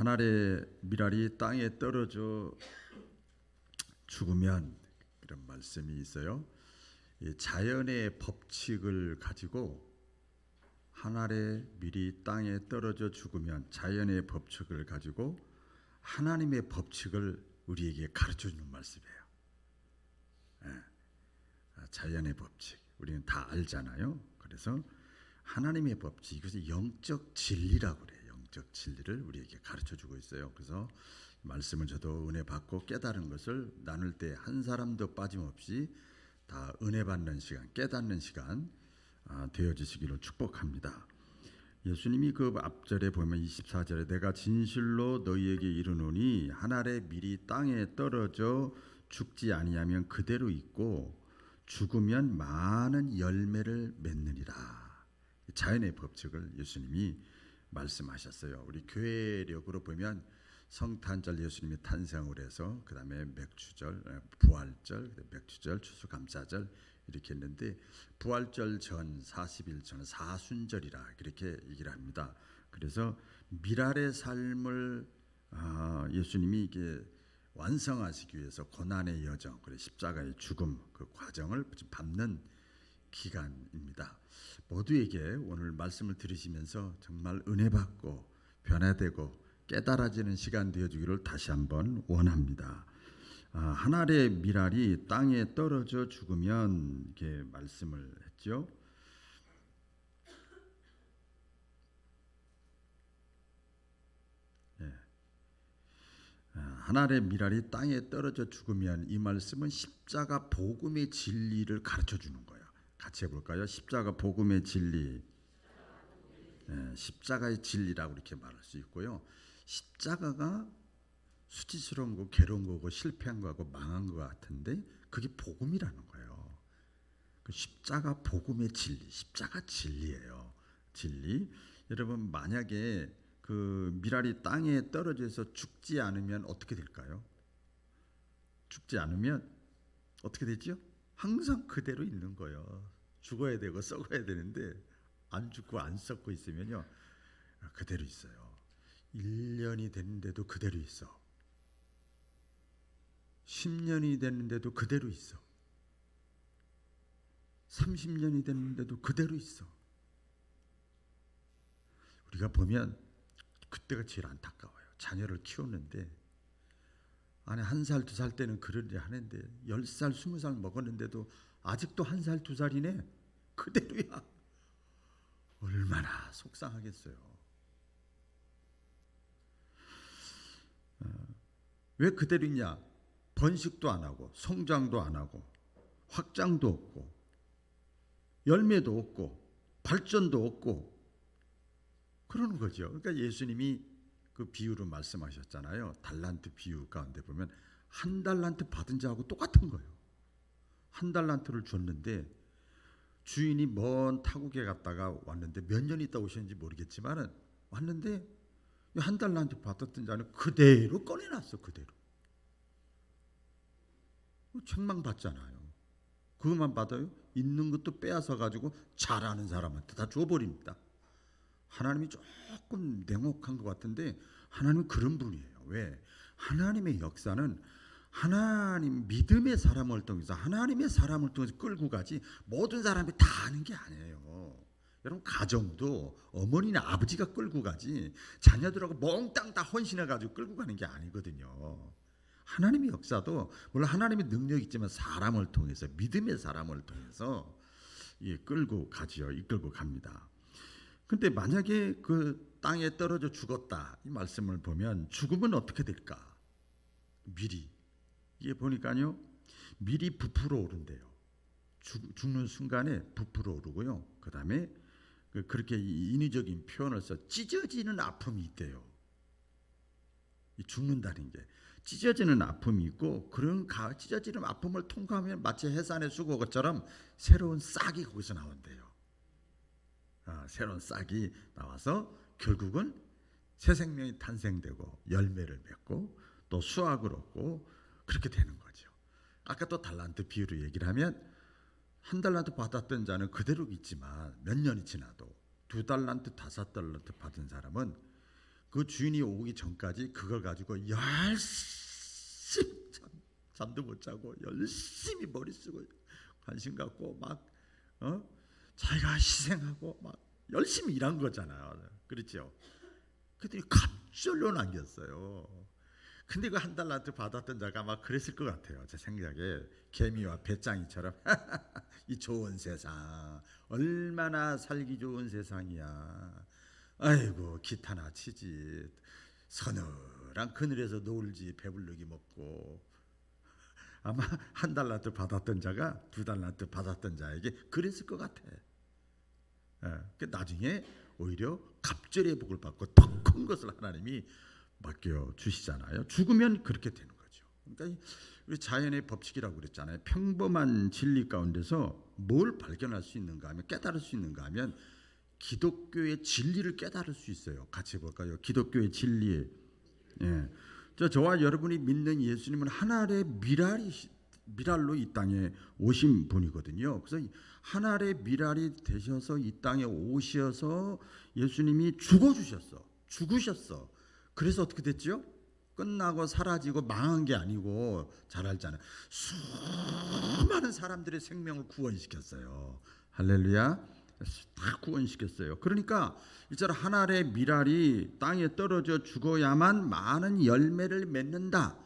한 알의 밀알이 땅에 떨어져 죽으면, 이런 말씀이 있어요. 이 자연의 법칙을 가지고 한 알의 밀이 땅에 떨어져 죽으면 자연의 법칙을 가지고 하나님의 법칙을 우리에게 가르쳐 주는 말씀이에요. 자연의 법칙 우리는 다 알잖아요. 그래서 하나님의 법칙, 이것이 영적 진리라고 그래요. 영적 진리를 우리에게 가르쳐 주고 있어요. 그래서 말씀을 저도 은혜 받고 깨달은 것을 나눌 때 한 사람도 빠짐없이 다 은혜 받는 시간, 깨닫는 시간 되어지시기를 축복합니다. 예수님이 그 앞절에 보면 24절에 내가 진실로 너희에게 이르노니 한 알의 밀이 땅에 떨어져 죽지 아니하면 그대로 있고 죽으면 많은 열매를 맺느니라. 자연의 법칙을 예수님이 말씀하셨어요. 우리 교회력으로 보면 성탄절 예수님이 탄생을 해서 그 다음에 맥주절, 부활절, 맥주절, 추수감사절 이렇게 했는데 부활절 전 40일 전 사순절이라 그렇게 얘기를 합니다. 그래서 밀알의 삶을 예수님이 이게 완성하시기 위해서 고난의 여정, 그리고 십자가의 죽음 그 과정을 밟는 기간입니다. 모두에게 오늘 말씀을 들으시면서 정말 은혜 받고 변화되고 깨달아지는 시간 되어주기를 다시 한번 원합니다. 한 알의 밀알이 땅에 떨어져 죽으면 이렇게 말씀을 했죠. 한 알의 밀알이 땅에 떨어져 죽으면, 이 말씀은 십자가 복음의 진리를 가르쳐 주는 거예요. 같이 해볼까요? 십자가 복음의 진리, 십자가의 진리라고 이렇게 말할 수 있고요. 십자가가 수치스러운 거, 괴로운 거고 실패한 거하고 망한 거 같은데 그게 복음이라는 거예요. 그 십자가 복음의 진리, 십자가 진리예요. 진리. 여러분 만약에 그 밀알이 땅에 떨어져서 죽지 않으면 어떻게 될까요? 죽지 않으면 어떻게 되죠? 항상 그대로 있는 거예요. 죽어야 되고 썩어야 되는데 안 죽고 안 썩고 있으면요 그대로 있어요. 1년이 됐는데도 그대로 있어. 10년이 됐는데도 그대로 있어. 30년이 됐는데도 그대로 있어. 우리가 보면 그때가 제일 안타까워요. 자녀를 키웠는데 안에 1살, 2살 때는 그러려 하는데 10살, 20살 먹었는데도 아직도 1살, 2살이네. 그대로야. 얼마나 속상하겠어요. 왜 그대로 있냐? 번식도 안 하고 성장도 안 하고 확장도 없고 열매도 없고 발전도 없고 그러는 거죠. 그러니까 예수님이 그 비유로 말씀하셨잖아요. 달란트 비유 가운데 보면 한 달란트 받은 자하고 똑같은 거예요. 한 달란트를 줬는데 주인이 먼 타국에 갔다가 왔는데 몇 년 있다 오셨는지 모르겠지만은 왔는데 한 달란트 받았던 자는 그대로 꺼내놨어. 그대로. 책망받잖아요. 그것만 받아요? 있는 것도 빼앗아 가지고 잘하는 사람한테 다 줘버립니다. 하나님이 조금 냉혹한 것 같은데 하나님은 그런 분이에요. 왜? 하나님의 역사는 하나님 믿음의 사람을 통해서 하나님의 사람을 통해서 끌고 가지 모든 사람이 다 아는 게 아니에요. 여러분 가정도 어머니나 아버지가 끌고 가지 자녀들하고 몽땅 다 헌신해 가지고 끌고 가는 게 아니거든요. 하나님의 역사도 물론 하나님의 능력이 있지만 사람을 통해서 믿음의 사람을 통해서 끌고 가지요. 이끌고 갑니다. 근데 만약에 그 땅에 떨어져 죽었다 이 말씀을 보면 죽으면 어떻게 될까? 밀이 이게 보니까요 밀이 부풀어 오른대요. 죽는 순간에 부풀어 오르고요. 그 다음에 그렇게 인위적인 표현을 써 찢어지는 아픔이 있대요. 죽는다는 게 찢어지는 아픔이 있고 그런 찢어지는 아픔을 통과하면 마치 해산의 수국처럼 새로운 싹이 거기서 나온대요. 새로운 싹이 나와서 결국은 새 생명이 탄생되고 열매를 맺고 또 수확을 얻고 그렇게 되는 거죠. 아까 또 달란트 비유로 얘기를 하면 한 달란트 받았던 자는 그대로 있지만 몇 년이 지나도 2달란트, 5달란트 받은 사람은 그 주인이 오기 전까지 그걸 가지고 열심히 잠도 못 자고 열심히 머리 쓰고 관심 갖고 막 자기가 희생하고 막 열심히 일한 거잖아요. 그렇죠? 그들이 갑절로 남겼어요. 근데 그 한 달란트 받았던 자가 막 그랬을 것 같아요. 제 생각에 개미와 배짱이처럼 이 좋은 세상 얼마나 살기 좋은 세상이야. 아이고 기타나 치지 서늘한 그늘에서 놀지 배부르게 먹고. 아마 한 달란트 받았던 자가 두 달란트 받았던 자에게 그랬을 것 같아. 나중에 오히려 갑절의 복을 받고 더 큰 것을 하나님이 맡겨 주시잖아요. 죽으면 그렇게 되는 거죠. 그러니까 우리 자연의 법칙이라고 그랬잖아요. 평범한 진리 가운데서 뭘 발견할 수 있는가 하면 깨달을 수 있는가 하면 기독교의 진리를 깨달을 수 있어요. 같이 볼까요? 기독교의 진리. 저와 여러분이 믿는 예수님은 하나의 미랄로 이 땅에 오신 분이거든요. 그래서 하나의 미랄이 되셔서 이 땅에 오셔서 예수님이 죽으셨어. 그래서 어떻게 됐죠? 끝나고 사라지고 망한 게 아니고 잘 알잖아요. 수많은 사람들의 생명을 구원시켰어요. 할렐루야. 다 구원시켰어요. 그러니까 이처럼 하나의 미랄이 땅에 떨어져 죽어야만 많은 열매를 맺는다.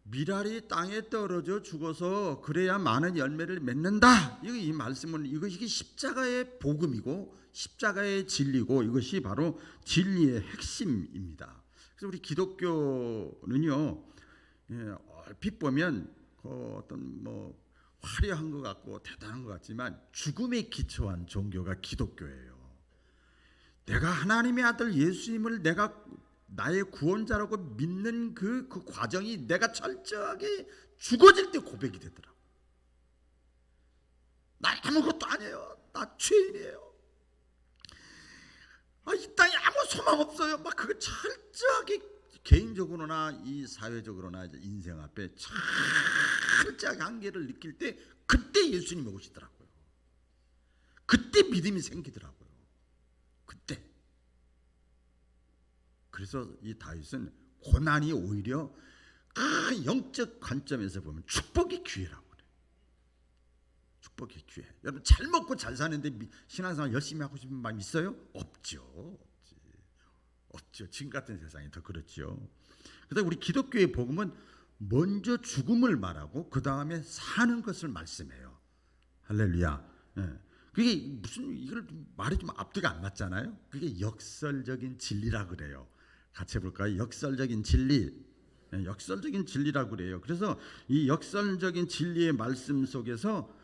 미랄이 땅에 떨어져 죽어서 그래야 많은 열매를 맺는다. 이 말씀은 이게 십자가의 복음이고 십자가의 진리고 이것이 바로 진리의 핵심입니다. 그래서 우리 기독교는요, 얼핏 보면 어떤 화려한 것 같고 대단한 것 같지만 죽음에 기초한 종교가 기독교예요. 내가 하나님의 아들 예수님을 내가 나의 구원자라고 믿는 그 과정이 내가 철저하게 죽어질 때 고백이 되더라고. 나 아무것도 아니에요. 나 죄인이에요. 이 땅에 아무 소망 없어요. 막 그거 철저하게 개인적으로나 이 사회적으로나 인생 앞에 철저하게 한계를 느낄 때 그때 예수님이 오시더라고요. 그때 믿음이 생기더라고요. 그때. 그래서 이 다윗은 고난이 오히려 그 영적 관점에서 보면 축복의 기회라고 그래요. 축복의 기회. 여러분 잘 먹고 잘 사는데 신앙생활 열심히 하고 싶은 마음 있어요? 없죠. 지금 같은 세상이 더 그렇죠. 그래서 우리 기독교의 복음은 먼저 죽음을 말하고 그 다음에 사는 것을 말씀해요. 할렐루야. 그게 무슨 이걸 말이 좀 앞뒤가 안 맞잖아요. 그게 역설적인 진리라 그래요. 같이 해볼까요? 역설적인 진리. 역설적인 진리라고 그래요. 그래서 이 역설적인 진리의 말씀 속에서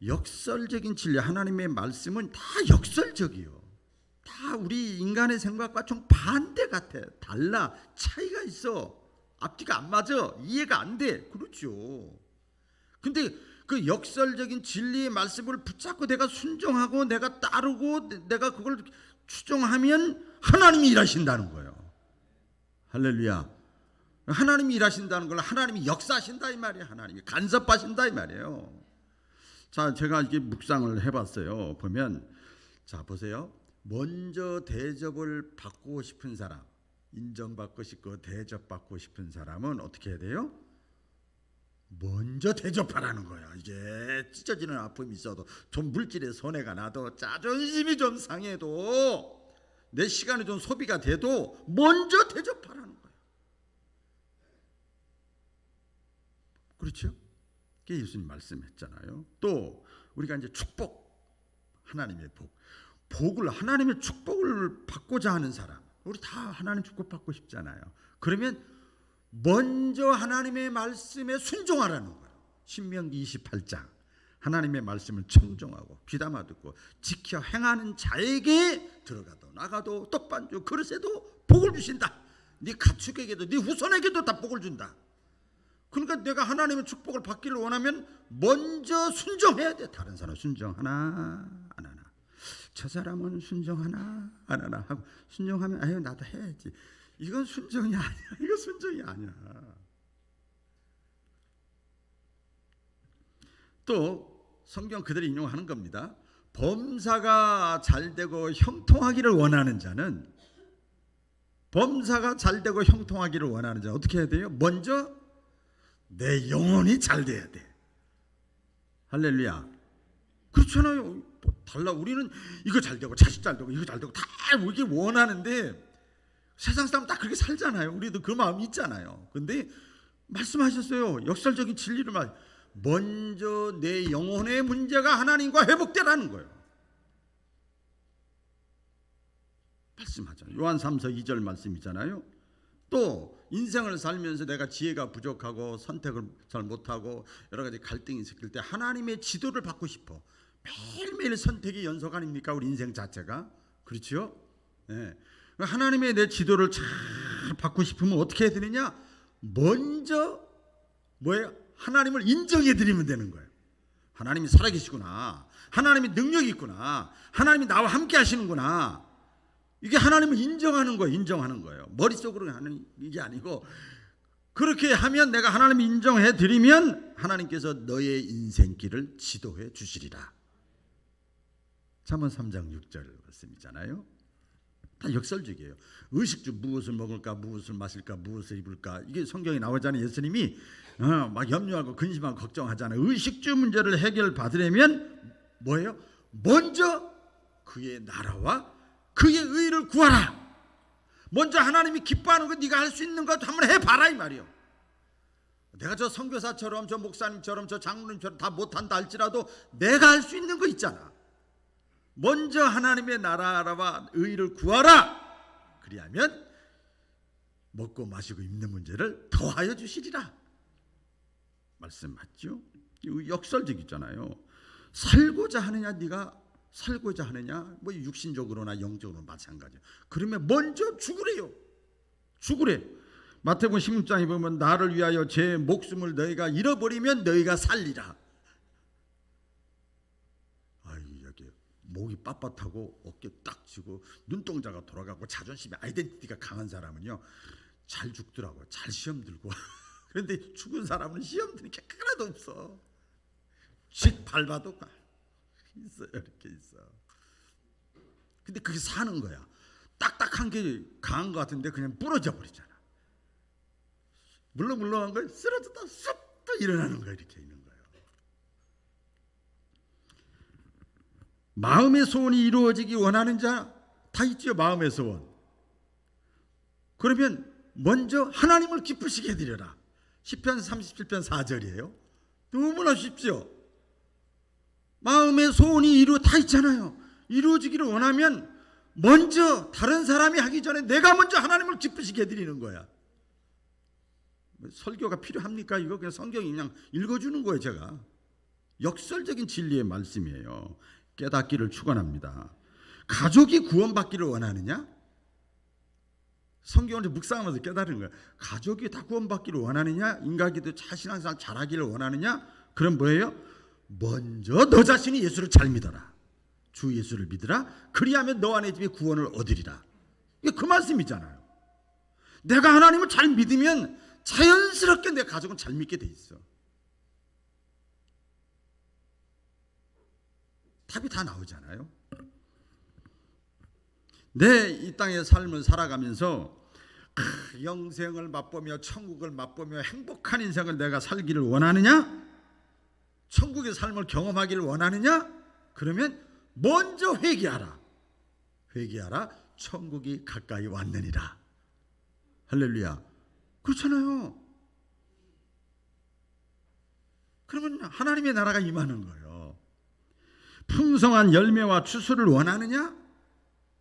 역설적인 진리, 하나님의 말씀은 다 역설적이요. 다 우리 인간의 생각과 좀 반대 같아. 달라. 차이가 있어. 앞뒤가 안 맞아. 이해가 안 돼. 그렇죠. 근데 그 역설적인 진리의 말씀을 붙잡고 내가 순종하고 내가 따르고 내가 그걸 추종하면 하나님이 일하신다는 거예요. 할렐루야. 하나님이 일하신다는 걸 하나님이 역사하신다 이 말이에요. 하나님이 간섭하신다 이 말이에요. 자, 제가 이렇게 묵상을 해봤어요. 보면 자 보세요. 먼저 대접을 받고 싶은 사람, 인정받고 싶고 대접받고 싶은 사람은 어떻게 해야 돼요? 먼저 대접하라는 거야. 이게 찢어지는 아픔이 있어도 좀 물질에 손해가 나도 자존심이 좀 상해도 내 시간이 좀 소비가 돼도 먼저 대접하라는 거야. 그렇죠? 그게 예수님 말씀했잖아요. 또 우리가 이제 축복, 하나님의 복을 하나님의 축복을 받고자 하는 사람, 우리 다 하나님 축복 받고 싶잖아요. 그러면 먼저 하나님의 말씀에 순종하라는 거예요. 신명기 28장 하나님의 말씀을 청종하고 귀담아 듣고 지켜 행하는 자에게 들어가도 나가도 떡반주 그릇에도 복을 주신다. 네 가축에게도 네 후손에게도 다 복을 준다. 그러니까 내가 하나님의 축복을 받기를 원하면 먼저 순종해야 돼. 다른 사람 순종하나 안 하나, 저 사람은 순종하나 안 하나 하고 순종하면 아유 나도 해야지. 이건 순종이 아니야. 이거 순종이 아니야. 또 성경 그대로 인용하는 겁니다. 범사가 잘되고 형통하기를 원하는 자는 범사가 잘되고 형통하기를 원하는 자 어떻게 해야 돼요? 먼저 내 영혼이 잘 돼야 돼. 할렐루야. 그렇잖아요. 뭐 달라. 우리는 이거 잘 되고 자식 잘 되고 이거 잘 되고 다 이게 원하는데 세상 사람 다 그렇게 살잖아요. 우리도 그 마음이 있잖아요. 근데 말씀하셨어요. 역설적인 진리를 먼저 내 영혼의 문제가 하나님과 회복되라는 거예요. 말씀하잖아요. 요한 3서 2절 말씀이잖아요. 또 인생을 살면서 내가 지혜가 부족하고 선택을 잘 못하고 여러 가지 갈등이 있을 때 하나님의 지도를 받고 싶어. 매일매일 선택이 연속 아닙니까? 우리 인생 자체가. 그렇죠? 네. 하나님의 내 지도를 잘 받고 싶으면 어떻게 해야 되느냐? 먼저 뭐예요? 하나님을 인정해 드리면 되는 거예요. 하나님이 살아계시구나. 하나님이 능력이 있구나. 하나님이 나와 함께 하시는구나. 이게 하나님을 인정하는 거예요. 인정하는 거예요. 머릿속으로 하는 이게 아니고 그렇게 하면 내가 하나님을 인정해 드리면 하나님께서 너의 인생길을 지도해 주시리라. 잠언 3장 6절 말씀이잖아요. 다 역설적이에요. 의식주 무엇을 먹을까, 무엇을 마실까, 무엇을 입을까 이게 성경에 나오잖아요. 예수님이 막 염려하고 근심하고 걱정하잖아요. 의식주 문제를 해결받으려면 뭐예요? 먼저 그의 나라와 그의 의를 구하라. 먼저 하나님이 기뻐하는 거 네가 할 수 있는 것 한번 해봐라 이 말이요. 내가 저 선교사처럼 저 목사님처럼 저 장로님처럼 다 못한다 할지라도 내가 할 수 있는 거 있잖아. 먼저 하나님의 나라와 의를 구하라. 그리하면 먹고 마시고 입는 문제를 더하여 주시리라. 말씀 맞죠? 역설적이잖아요. 살고자 하느냐 네가 살고자 하느냐 뭐 육신적으로나 영적으로 마찬가지예요. 그러면 먼저 죽으래요. 죽으래. 마태복음 16장에 보면 나를 위하여 제 목숨을 너희가 잃어버리면 너희가 살리라. 여기 목이 빳빳하고 어깨 딱 쥐고 눈동자가 돌아가고 자존심이 아이덴티티가 강한 사람은요 잘 죽더라고요. 잘 시험 들고. 그런데 죽은 사람은 시험 드는 게 하나도 없어. 씩 밟아도 있어요. 이렇게 있어. 근데 그게 사는 거야. 딱딱한 게 강한 것 같은데 그냥 부러져 버리잖아. 물렁물렁한 거 쓰러졌다 쑥 또 일어나는 거야. 이렇게 있는 거예요. 마음의 소원이 이루어지기 원하는 자 다 있죠. 마음의 소원. 그러면 먼저 하나님을 기쁘시게 해드려라. 시편 37편 4절이에요. 너무나 쉽죠. 마음의 소원이 다 있잖아요. 이루어지기를 원하면 먼저 다른 사람이 하기 전에 내가 먼저 하나님을 기쁘시게 해드리는 거야. 설교가 필요합니까? 이거 그냥 성경이 그냥 읽어주는 거예요. 제가 역설적인 진리의 말씀이에요. 깨닫기를 축원합니다. 가족이 구원받기를 원하느냐? 성경을 묵상하면서 깨달은 거야. 가족이 다 구원받기를 원하느냐? 인간기도 신앙생활 잘하기를 원하느냐? 그럼 뭐예요? 먼저 너 자신이 예수를 잘 믿어라. 주 예수를 믿으라. 그리하면 너와 내 집이 구원을 얻으리라. 이게 그 말씀이잖아요. 내가 하나님을 잘 믿으면 자연스럽게 내 가족은 잘 믿게 돼 있어. 답이 다 나오잖아요. 내 이 땅의 삶을 살아가면서 영생을 맛보며 천국을 맛보며 행복한 인생을 내가 살기를 원하느냐? 천국의 삶을 경험하기를 원하느냐? 그러면 먼저 회개하라. 회개하라. 천국이 가까이 왔느니라. 할렐루야. 그렇잖아요. 그러면 하나님의 나라가 임하는 거예요. 풍성한 열매와 추수를 원하느냐?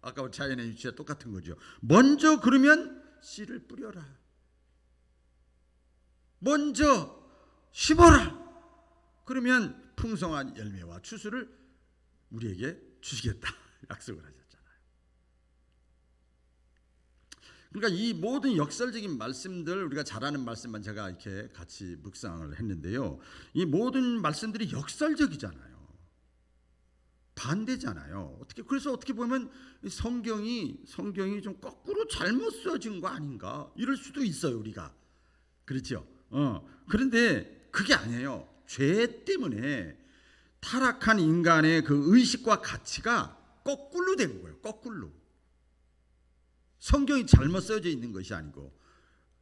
아까 자연의 유치와 똑같은 거죠. 먼저 그러면 씨를 뿌려라. 먼저 심어라. 그러면 풍성한 열매와 추수를 우리에게 주시겠다 약속을 하셨잖아요. 그러니까 이 모든 역설적인 말씀들 우리가 잘 아는 말씀만 제가 이렇게 같이 묵상을 했는데요. 이 모든 말씀들이 역설적이잖아요. 반대잖아요. 그래서 어떻게 보면 성경이 좀 거꾸로 잘못 써진 거 아닌가 이럴 수도 있어요. 우리가 그렇죠. 그런데 그게 아니에요. 죄 때문에 타락한 인간의 그 의식과 가치가 거꾸로 된 거예요. 거꾸로. 성경이 잘못 써져 있는 것이 아니고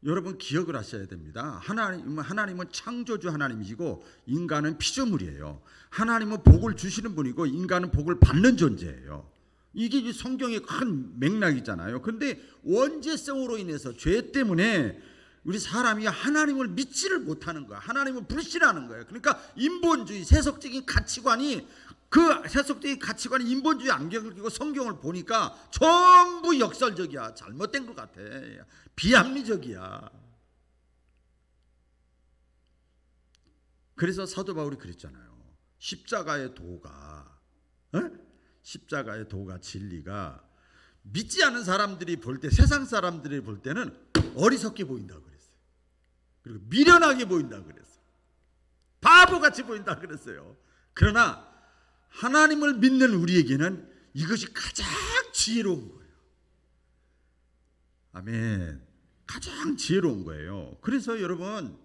여러분 기억을 하셔야 됩니다. 하나님은 창조주 하나님이시고 인간은 피조물이에요. 하나님은 복을 주시는 분이고 인간은 복을 받는 존재예요. 이게 성경의 큰 맥락이잖아요. 그런데 원죄성으로 인해서 죄 때문에 우리 사람이 하나님을 믿지를 못하는 거야. 하나님을 불신하는 거예요. 그러니까 인본주의, 세속적인 가치관이 그 세속적인 가치관이 인본주의 안경을 끼고 성경을 보니까 전부 역설적이야. 잘못된 것 같아. 비합리적이야. 그래서 사도 바울이 그랬잖아요. 십자가의 도가, 십자가의 도가 진리가 믿지 않은 사람들이 볼 때, 세상 사람들이 볼 때는 어리석게 보인다고 그랬어요. 그리고 미련하게 보인다고 그랬어요. 바보같이 보인다고 그랬어요. 그러나 하나님을 믿는 우리에게는 이것이 가장 지혜로운 거예요. 아멘. 가장 지혜로운 거예요. 그래서 여러분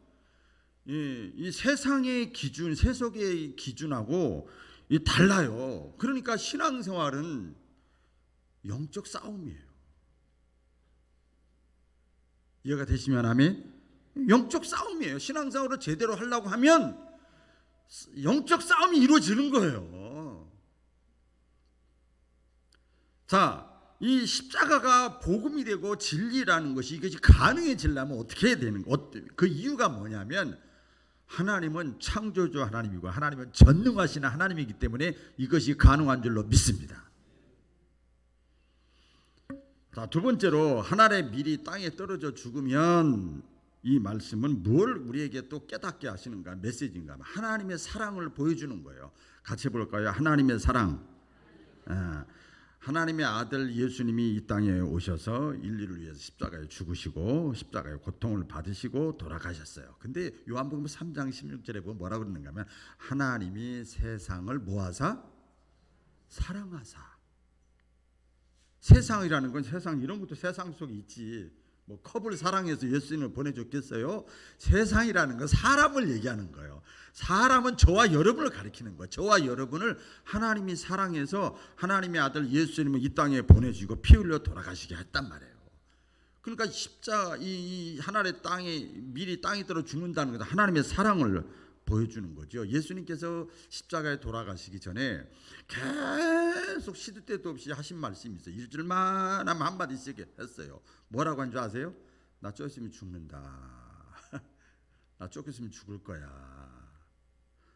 이 세상의 기준, 세속의 기준하고 달라요. 그러니까 신앙생활은 영적 싸움이에요. 이해가 되시면 아멘. 영적 싸움이에요. 신앙생활을 제대로 하려고 하면 영적 싸움이 이루어지는 거예요. 자, 이 십자가가 복음이 되고 진리라는 것이 이것이 가능해지려면 어떻게 해야 되는 거? 그 이유가 뭐냐면 하나님은 창조주 하나님이고 하나님은 전능하신 하나님이기 때문에 이것이 가능한 줄로 믿습니다. 자, 두 번째로 하늘의 밀이 땅에 떨어져 죽으면 이 말씀은 뭘 우리에게 또 깨닫게 하시는가, 메시지인가? 하나님의 사랑을 보여주는 거예요. 같이 볼까요? 하나님의 사랑. 하나님의 아들 예수님이 이 땅에 오셔서 인류를 위해서 십자가에 죽으시고 십자가의 고통을 받으시고 돌아가셨어요. 근데 요한복음 3장 16절에 보면 뭐라고 그러는가 하면 하나님이 세상을 모아사 사랑하사. 세상이라는 건 세상 이런 것도 세상 속에 있지. 뭐 컵을 사랑해서 예수님을 보내줬겠어요? 세상이라는 건 사람을 얘기하는 거예요. 사람은 저와 여러분을 가리키는 거예요. 저와 여러분을 하나님이 사랑해서 하나님의 아들 예수님을 이 땅에 보내주시고 피 흘려 돌아가시게 했단 말이에요. 그러니까 이 하늘의 땅에 밀이 땅에 떨어 죽는다는 것은 하나님의 사랑을 보여주는 거죠. 예수님께서 십자가에 돌아가시기 전에 계속 시도 때도 없이 하신 말씀이 있어요. 일주일만 하면 한마디씩 했어요. 뭐라고 한 줄 아세요? 나 좀 있으면 죽는다. 나 조금 있으면 죽을 거야.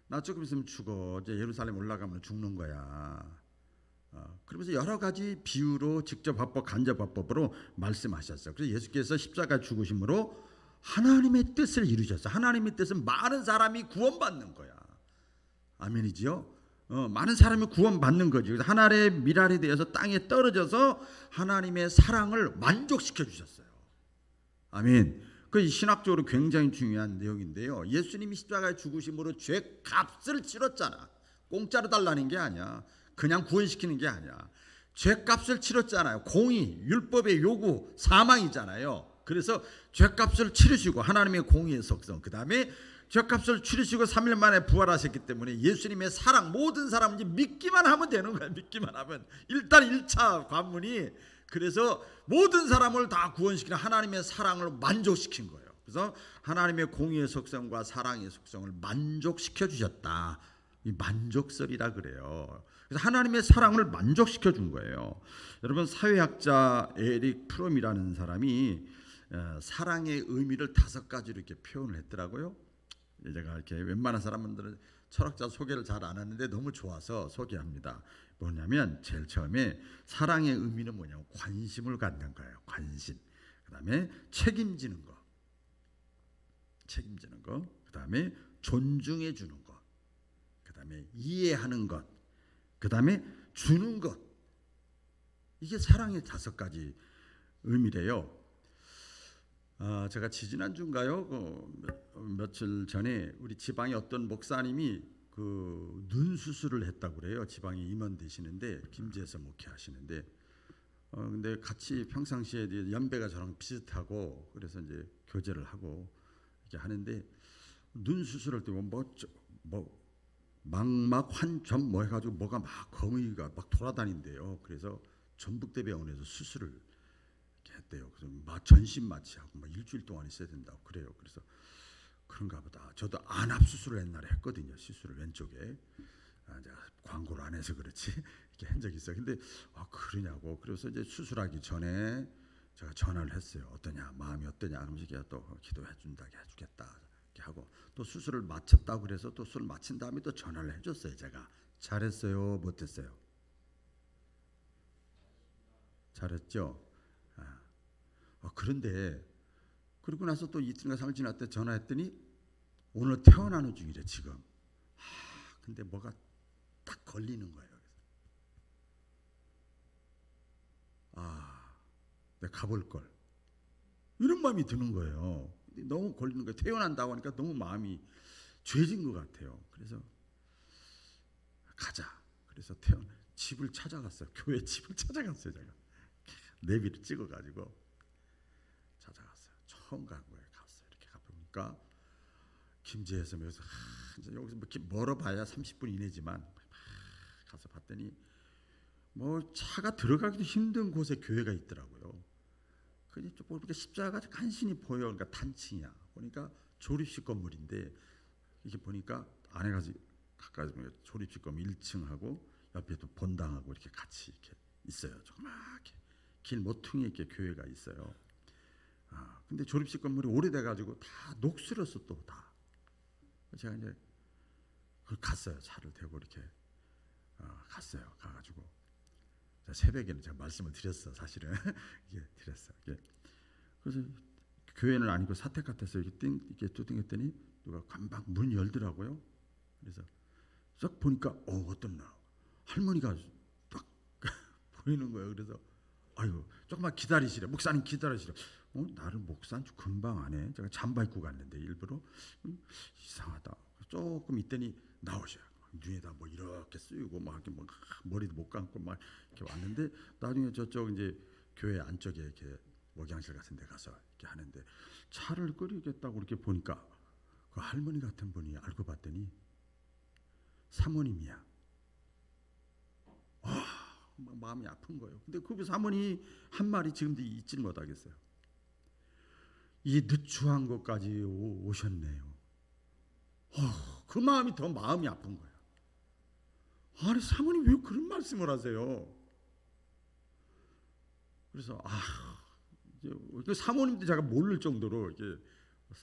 나 조금 있으면 죽어. 이제 예루살렘 올라가면 죽는 거야. 그러면서 여러 가지 비유로 직접 화법, 간접 화법으로 말씀하셨어요. 그래서 예수께서 십자가 죽으심으로 하나님의 뜻을 이루셨어요. 하나님의 뜻은 많은 사람이 구원받는 거야. 아멘이지요? 많은 사람이 구원받는 거죠. 그래서 하늘의 밀알이 되어서 땅에 떨어져서 하나님의 사랑을 만족시켜 주셨어요. 아멘. 그 신학적으로 굉장히 중요한 내용인데요. 예수님이 십자가에 죽으심으로 죄 값을 치렀잖아. 공짜로 달라는 게 아니야. 그냥 구원시키는 게 아니야. 죄 값을 치렀잖아요. 공의, 율법의 요구, 사망이잖아요. 그래서 죄값을 치르시고 하나님의 공의의 속성, 그 다음에 죄값을 치르시고 3일 만에 부활하셨기 때문에 예수님의 사랑, 모든 사람은 이제 믿기만 하면 되는 거야. 믿기만 하면. 일단 1차 관문이 그래서 모든 사람을 다 구원시키는 하나님의 사랑을 만족시킨 거예요. 그래서 하나님의 공의의 속성과 사랑의 속성을 만족시켜 주셨다. 이 만족설이라 그래요. 그래서 하나님의 사랑을 만족시켜 준 거예요. 여러분, 사회학자 에릭 프롬이라는 사람이 사랑의 의미를 5가지로 이렇게 표현을 했더라고요. 제가 이렇게 웬만한 사람들은 철학자 소개를 잘 안 하는데 너무 좋아서 소개합니다. 뭐냐면 제일 처음에 사랑의 의미는 뭐냐면 관심을 갖는 거예요. 관심. 그다음에 책임지는 거. 책임지는 거. 그다음에 존중해 주는 것. 그다음에 이해하는 것. 그다음에 주는 것. 이게 사랑의 5가지 의미래요. 제가 지지난주인가요? 며칠 전에 우리 지방에 어떤 목사님이 그 눈 수술을 했다고 그래요. 지방에 임원 되시는데 김제에서 목회하시는데 근데 같이 평상시에 연배가 저랑 비슷하고 그래서 이제 교제를 하고 이렇게 하는데 눈 수술할 때 망막 환점 뭐 해가지고 뭐가 막 거미가 막 돌아다닌대요. 그래서 전북대병원에서 수술을 했대요. 그래서 전신 마취하고 막 일주일 동안 있어야 된다고 그래요. 그래서 그런가 보다. 저도 안압 수술을 옛날에 했거든요. 시술을 왼쪽에. 제가 광고를 안 해서 그렇지 이렇게 한 적이 있어요. 근데 그러냐고. 그래서 이제 수술하기 전에 제가 전화를 했어요. 어떠냐, 마음이 어떠냐. 그러면서 걔가 또 기도해 준다게 해주겠다 이렇게 하고 또 수술을 마쳤다고 그래서 또 수술 마친 다음에 또 전화를 해줬어요. 제가 잘했어요, 못했어요? 잘했죠. 그런데 그리고 나서 또 이틀인가 3일 지났을 때 전화했더니 오늘 태어나는 중이래 지금. 근데 뭐가 딱 걸리는 거예요. 내가 가볼 걸. 이런 마음이 드는 거예요. 너무 걸리는 거예요. 태어난다고 하니까 너무 마음이 죄진 것 같아요. 그래서 가자. 그래서 집을 찾아갔어요. 교회 집을 찾아갔어요. 제가 내비를 찍어가지고 찾아갔어요. 처음 간 거예요. 갔어요. 이렇게 가보니까 김제에서 여기서 뭐 멀어봐야 30분 이내지만 가서 봤더니 뭐 차가 들어가기도 힘든 곳에 교회가 있더라고요. 그냥 좀 보니까 십자가가 간신히 보여. 그러니까 단층이야. 보니까 조립식 건물인데 이게 보니까 안에 가서 가까이 보니까 조립식 건물 1층하고 옆에 또 본당하고 이렇게 같이 이렇게 있어요. 조그맣게 길 모퉁이에 이렇게 교회가 있어요. 근데 조립식 건물이 오래돼 가지고 다 녹슬었어 또 다. 제가 이제 갔어요. 차를 대고 이렇게 갔어요. 가가지고 새벽에는 제가 말씀을 드렸어. 사실은 이게 드렸어. 그래서 교회는 아니고 사택 같아서 이렇게 뚜둥했더니 누가 금방 문 열더라고요. 그래서 싹 보니까 어떤 할머니가 딱 보이는 거예요. 그래서 아이고 조금만 기다리시래. 목사님 기다리시래. 나를 목사는 금방 안 해. 제가 잠바 입고 갔는데 일부러 이상하다. 조금 있더니 나오셔요. 눈에다 뭐 이렇게 쓰이고 막 이렇게 뭐 머리도 못 감고 막 이렇게 왔는데 나중에 저쪽 이제 교회 안쪽에 이렇게 목양실 같은 데 가서 이렇게 하는데 차를 끓이겠다고 이렇게 보니까 그 할머니 같은 분이 알고 봤더니 사모님이야. 막 마음이 아픈 거예요. 근데 그 사모님 한 말이 지금도 잊지는 못하겠어요. 이 누추한 곳까지 오셨네요. 그 마음이 더 마음이 아픈 거예요. 아니 사모님 왜 그런 말씀을 하세요? 그래서 그 사모님도 제가 모를 정도로 이렇게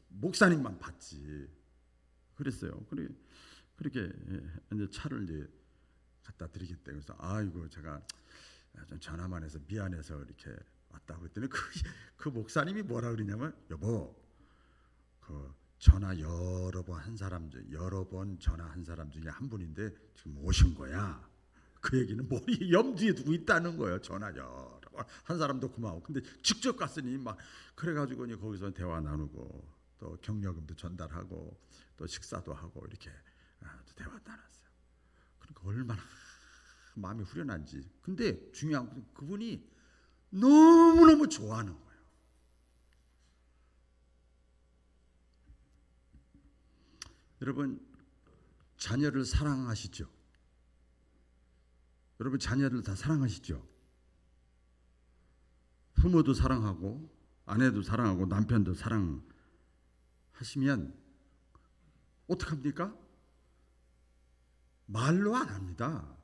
목사님만 봤지. 그랬어요. 그렇게 이제 차를 이제 갖다 드리겠다. 그래서 아이고 제가 좀 전화만 해서 미안해서 이렇게 왔다고 했더니 그 목사님이 뭐라 그러냐면 여보 그 전화 여러 번 전화한 사람 중에 한 분인데 지금 오신 거야. 그 얘기는 머리 염두에 두고 있다는 거예요. 전화 여러 번 한 사람도 고마워. 근데 직접 갔으니 막 그래가지고 이제 거기서 대화 나누고 또 격려금도 전달하고 또 식사도 하고 이렇게 대화 나눴어요. 그러니까 얼마나 마음이 후련한지. 근데 중요한 것은 그분이 너무너무 좋아하는 거예요. 여러분 자녀를 사랑하시죠? 여러분 자녀를 다 사랑하시죠? 부모도 사랑하고 아내도 사랑하고 남편도 사랑하시면 어떡합니까? 말로 안 합니다.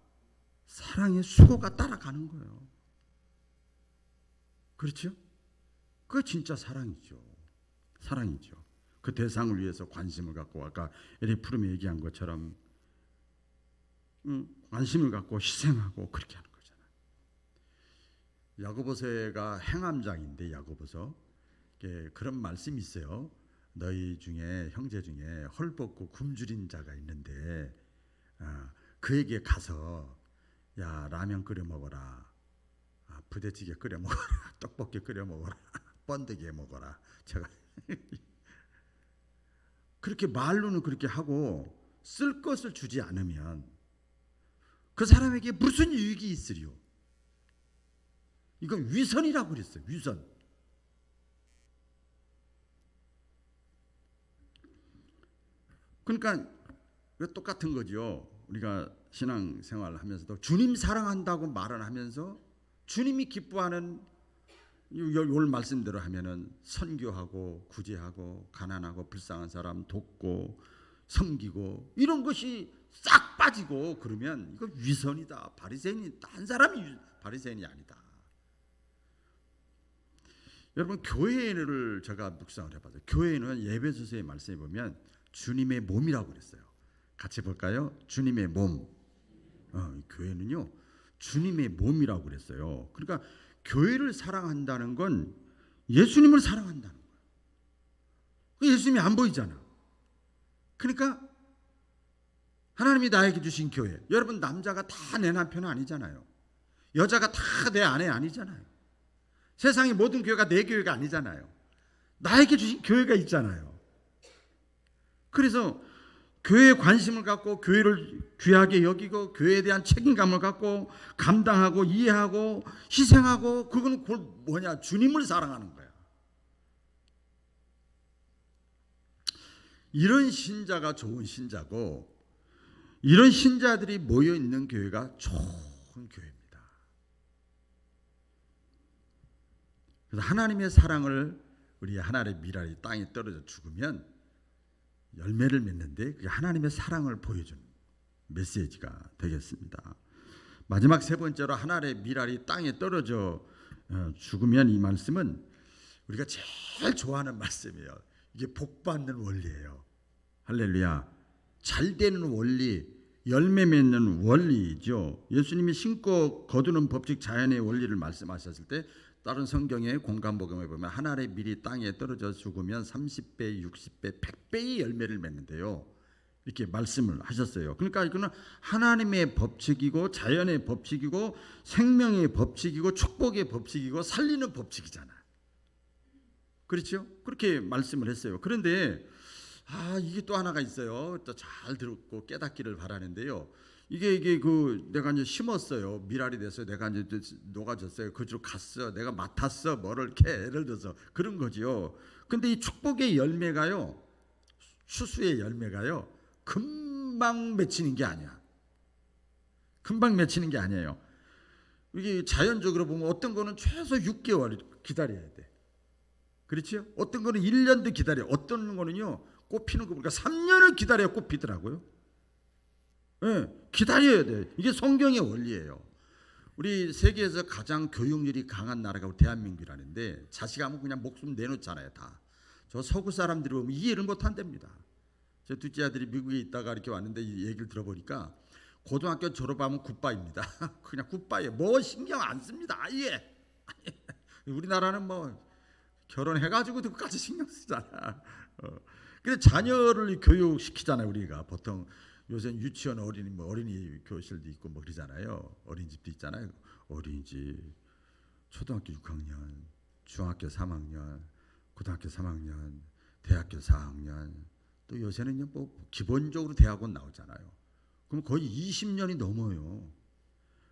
사랑의 수고가 따라가는 거예요. 그렇죠? 그게 진짜 사랑이죠. 사랑이죠. 그 대상을 위해서 관심을 갖고 아까 에릭 프롬이 얘기한 것처럼 관심을 갖고 희생하고 그렇게 하는 거잖아요. 야고보서가 행함장인데 야고보서 그런 말씀이 있어요. 너희 중에 형제 중에 헐벗고 굶주린 자가 있는데 그에게 가서 야 라면 끓여 먹어라, 부대찌개 끓여 먹어라, 떡볶이 끓여 먹어라, 번데기 해 먹어라. 제가 그렇게 말로는 그렇게 하고 쓸 것을 주지 않으면 그 사람에게 무슨 유익이 있으리요? 이건 위선이라고 그랬어요. 위선. 그러니까 똑같은 거죠. 우리가 신앙생활을 하면서도 주님 사랑한다고 말을 하면서 주님이 기뻐하는 오늘 말씀대로 하면은 선교하고 구제하고 가난하고 불쌍한 사람 돕고 섬기고 이런 것이 싹 빠지고 그러면 이거 위선이다. 바리새인이 딴 사람이 바리새인이 아니다. 여러분 교회를 제가 묵상을 해봤어요. 교회는 예배소서의 말씀에 보면 주님의 몸이라고 그랬어요. 같이 볼까요? 주님의 몸. 교회는요 주님의 몸이라고 그랬어요. 그러니까 교회를 사랑한다는 건 예수님을 사랑한다는 거예요. 예수님이 안 보이잖아. 그러니까 하나님이 나에게 주신 교회. 여러분 남자가 다 내 남편은 아니잖아요. 여자가 다 내 아내 아니잖아요. 세상의 모든 교회가 내 교회가 아니잖아요. 나에게 주신 교회가 있잖아요. 그래서 교회에 관심을 갖고 교회를 귀하게 여기고 교회에 대한 책임감을 갖고 감당하고 이해하고 희생하고 그건 뭐냐? 주님을 사랑하는 거야. 이런 신자가 좋은 신자고 이런 신자들이 모여 있는 교회가 좋은 교회입니다. 그래서 하나님의 사랑을 우리 하나님의 미랄이 땅에 떨어져 죽으면 열매를 맺는데 그게 하나님의 사랑을 보여주는 메시지가 되겠습니다. 마지막 세 번째로 하나님의 미랄이 땅에 떨어져 죽으면 이 말씀은 우리가 제일 좋아하는 말씀이에요. 이게 복받는 원리예요. 할렐루야. 잘 되는 원리, 열매 맺는 원리죠. 예수님이 심고 거두는 법칙 자연의 원리를 말씀하셨을 때 다른 성경의 공간복음에 보면 하나의 밀이 땅에 떨어져 죽으면 30배, 60배, 100배의 열매를 맺는데요. 이렇게 말씀을 하셨어요. 그러니까 이거는 하나님의 법칙이고 자연의 법칙이고 생명의 법칙이고 축복의 법칙이고 살리는 법칙이잖아. 그렇죠? 그렇게 말씀을 했어요. 그런데 이게 또 하나가 있어요. 또 잘 듣고 깨닫기를 바라는데요. 이게 내가 이제 심었어요. 미랄이 돼서 내가 이제 녹아졌어요. 그쪽으로 갔어. 내가 맡았어. 뭐를 이렇게 예를 들어서 그런 거지요. 근데 이 축복의 열매가요. 추수의 열매가요. 금방 맺히는 게 아니야. 금방 맺히는 게 아니에요. 이게 자연적으로 보면 어떤 거는 최소 6개월 기다려야 돼. 그렇죠? 어떤 거는 1년도 기다려. 어떤 거는요. 꽃 피는 거 보니까 3년을 기다려야 꽃 피더라고요. 네, 기다려야 돼. 이게 성경의 원리예요. 우리 세계에서 가장 교육률이 강한 나라가 우리 대한민국이라는데 자식하면 그냥 목숨 내놓잖아요. 다. 저 서구 사람들이 보면 이해를 못 한답니다. 제 둘째 아들이 미국에 있다가 이렇게 왔는데 이 얘기를 들어보니까 고등학교 졸업하면 굿바입니다. 그냥 굿바예요. 뭐 신경 안 씁니다. 아예. 우리나라는 뭐 결혼해가지고도 그까지 신경 쓰잖아. 근데 자녀를 교육시키잖아요. 우리가 보통 요새 유치원 어린이 교실도 있고 뭐 그러잖아요. 어린이집도 있잖아요. 어린이집, 초등학교 6학년, 중학교 3학년, 고등학교 3학년, 대학교 4학년, 또 요새는 뭐 기본적으로 대학원 나오잖아요. 그럼 거의 20년이 넘어요.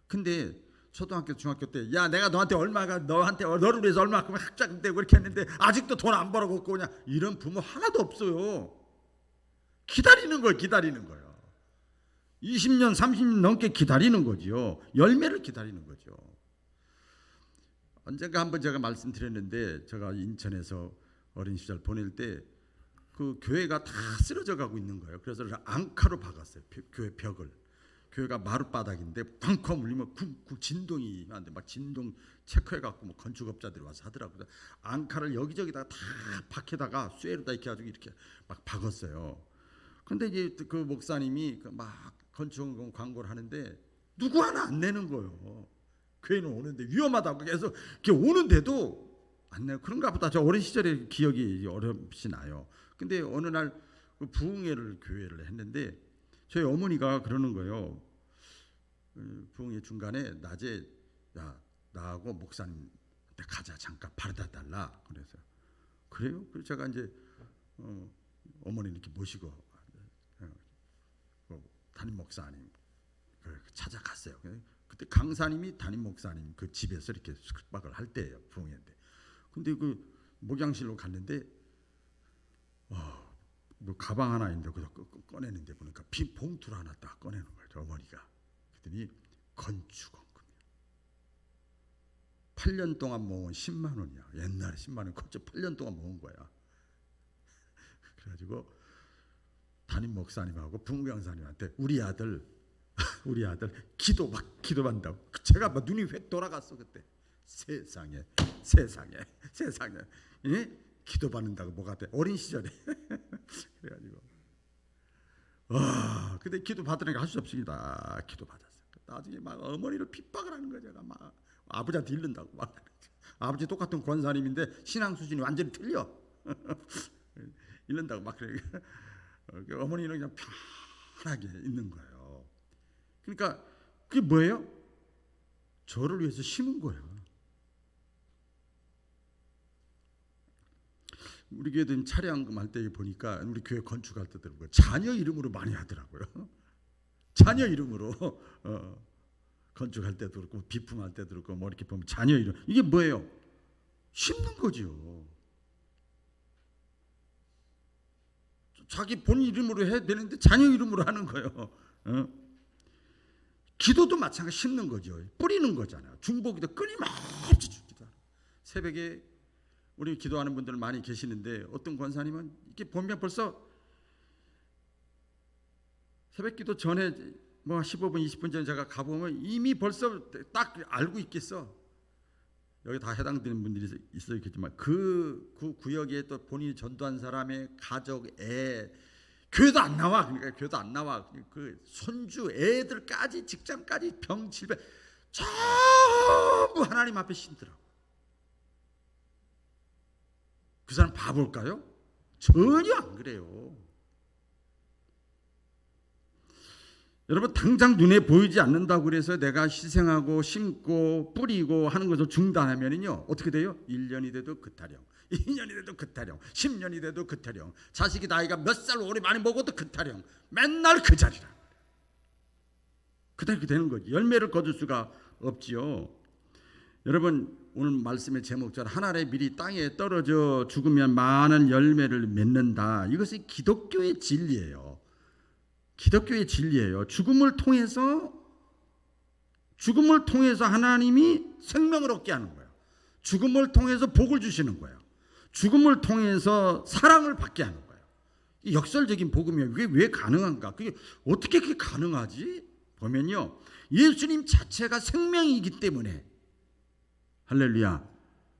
근데 초등학교, 중학교 때, 야, 내가 너를 위해서 얼마만큼 학자금 떼고 이렇게 했는데 아직도 돈 안 벌어갖고 그냥 이런 부모 하나도 없어요. 기다리는 거예요. 20년, 30년 넘게 기다리는 거죠. 열매를 기다리는 거죠. 언젠가 한번 제가 말씀드렸는데 제가 인천에서 어린 시절 보낼 때 그 교회가 다 쓰러져 가고 있는 거예요. 그래서 앙카로 박았어요. 교회 벽을. 교회가 마룻바닥인데 펑펑 울리면 진동이 나는데 막 진동 체크해갖고 뭐 건축업자들이 와서 하더라고요. 앙카를 여기저기다가 다 박혀다가 쇠로다 이렇게 가지고 이렇게 막 박았어요. 근데 이제 그 목사님이 막 건축 광고를 하는데 누구 하나 안 내는 거예요. 교회는 오는데 위험하다고 계속 이렇게 오는데도 안 내요. 그런가 보다. 저 어린 시절의 기억이 어렴풋이 나요. 근데 어느 날 부흥회를 교회를 했는데 저희 어머니가 그러는 거예요. 부흥회 중간에 낮에 야, 나하고 목사님한테 가자. 잠깐 바르다 달라. 그래서 그래요? 그래서 제가 이제 어머니 이렇게 모시고 담임 목사님 찾아갔어요. 그때 강사님이 담임 목사님 그 집에서 이렇게 숙박을 할 때예요. 부흥회인데. 근데 그 목양실로 갔는데 뭐 가방 하나 있는데 그거 꺼내는데 보니까 빈 봉투를 하나 딱 꺼내는 거예요. 어머니가. 그랬더니 건축원금이요. 8년 동안 모은 10만 원이야. 옛날에 10만 원 컸죠. 8년 동안 모은 거야. 그래가지고 담임 목사님하고 부흥강사님한테 우리 아들 기도한다고. 제가 막 눈이 획 돌아갔어 그때. 세상에 예? 기도받는다고 뭐가 돼? 어린 시절에. 그래가지고 근데 기도 받으니까 할 수 없습니다. 기도 받았어요. 나중에 막 어머니를 핍박을 하는 거야. 제가 막 아버지한테 잃는다고 막. 아버지 똑같은 권사님인데 신앙 수준이 완전히 틀려. 잃는다고 막 그래. 어머니는 그냥 편하게 있는 거예요. 그러니까 그게 뭐예요? 저를 위해서 심은 거예요. 우리 교회도 차량금 할 때 보니까 우리 교회 건축할 때 들은 거 자녀 이름으로 많이 하더라고요. 자녀 이름으로 건축할 때도 그렇고 비품할 때도 그렇고 뭐 이렇게 보면 자녀 이름. 이게 뭐예요? 심는 거죠. 자기 본 이름으로 해야 되는데 자녀 이름으로 하는 거예요. 기도도 마찬가지 심는 거죠. 뿌리는 거잖아요. 중보기도 끊임없이 기도. 새벽에 우리 기도하는 분들 많이 계시는데 어떤 권사님은 이렇게 보면 벌써 새벽기도 전에 뭐 15분 20분 전에 제가 가보면 이미 벌써 딱 알고 있겠어. 여기 다 해당되는 분들이 있었겠지만 그 구역에 또 본인이 전도한 사람의 가족, 애, 교회도 안 나와. 그러니까 교회도 안 나와. 그 손주, 애들까지 직장까지 병 질병 전부 하나님 앞에 신더라고. 그 사람 바볼까요? 전혀 안 그래요. 여러분 당장 눈에 보이지 않는다고 그래서 내가 희생하고 심고 뿌리고 하는 것을 중단하면요 어떻게 돼요? 1년이 돼도 그 타령, 2년이 돼도 그 타령, 10년이 돼도 그 타령, 자식이 나이가 몇 살 오래 많이 먹어도 그 타령, 맨날 그 자리라. 그렇게 되는 거지. 열매를 거둘 수가 없지요. 여러분 오늘 말씀의 제목처럼 하늘의 밀이 땅에 떨어져 죽으면 많은 열매를 맺는다. 이것이 기독교의 진리예요. 기독교의 진리예요. 죽음을 통해서 하나님이 생명을 얻게 하는 거예요. 죽음을 통해서 복을 주시는 거예요. 죽음을 통해서 사랑을 받게 하는 거예요. 이 역설적인 복음이 왜 가능한가? 그게 어떻게 그게 가능하지? 보면요, 예수님 자체가 생명이기 때문에. 할렐루야.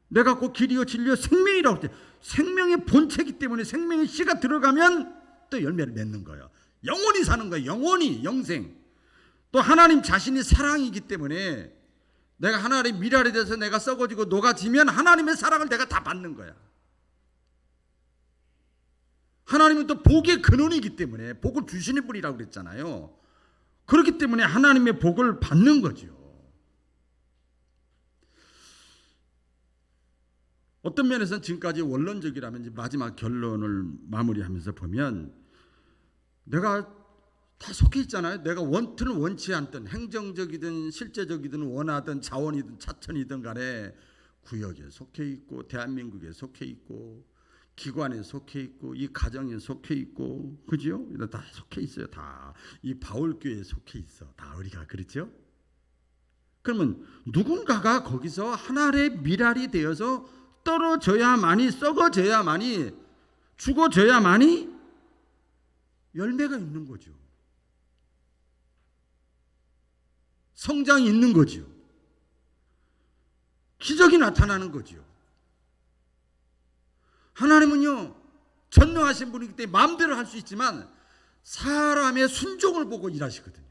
내가 곧 길이요 진리요 생명이라고 할 때 생명의 본체이기 때문에 생명의 씨가 들어가면 또 열매를 맺는 거예요. 영원히 사는 거예요. 영원히 영생. 또 하나님 자신이 사랑이기 때문에 내가 하나님의 미랄이 돼서 내가 썩어지고 녹아지면 하나님의 사랑을 내가 다 받는 거야. 하나님은 또 복의 근원이기 때문에 복을 주시는 분이라고 그랬잖아요. 그렇기 때문에 하나님의 복을 받는 거죠. 어떤 면에서는 지금까지 원론적이라면 이제 마지막 결론을 마무리하면서 보면 내가 다 속해 있잖아요. 내가 원튼 원치 않든 행정적이든 실제적이든 원하든 자원이든 차천이든 간에 구역에 속해 있고 대한민국에 속해 있고 기관에 속해 있고 이 가정에 속해 있고 그죠? 다 속해 있어요. 다 이 바울교회에 속해 있어. 다 우리가 그렇죠? 그러면 누군가가 거기서 하나의 미랄이 되어서 떨어져야만이 썩어져야만이 죽어져야만이 열매가 있는 거죠. 성장이 있는 거죠. 기적이 나타나는 거죠. 하나님은요 전능하신 분이기 때문에 마음대로 할 수 있지만 사람의 순종을 보고 일하시거든요.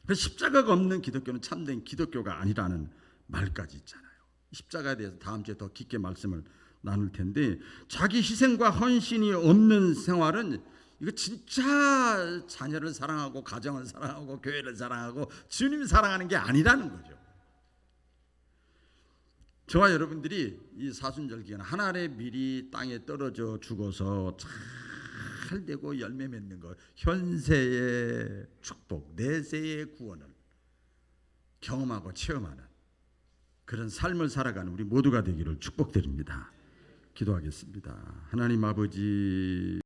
그래서 십자가가 없는 기독교는 참된 기독교가 아니라는 말까지 있잖아요. 십자가에 대해서 다음 주에 더 깊게 말씀을 나눌 텐데 자기 희생과 헌신이 없는 생활은 이거 진짜 자녀를 사랑하고 가정을 사랑하고 교회를 사랑하고 주님을 사랑하는 게 아니라는 거죠. 저와 여러분들이 이 사순절 기간 하늘의 밀이 땅에 떨어져 죽어서 잘 되고 열매 맺는 것, 현세의 축복, 내세의 구원을 경험하고 체험하는 그런 삶을 살아가는 우리 모두가 되기를 축복드립니다. 기도하겠습니다. 하나님 아버지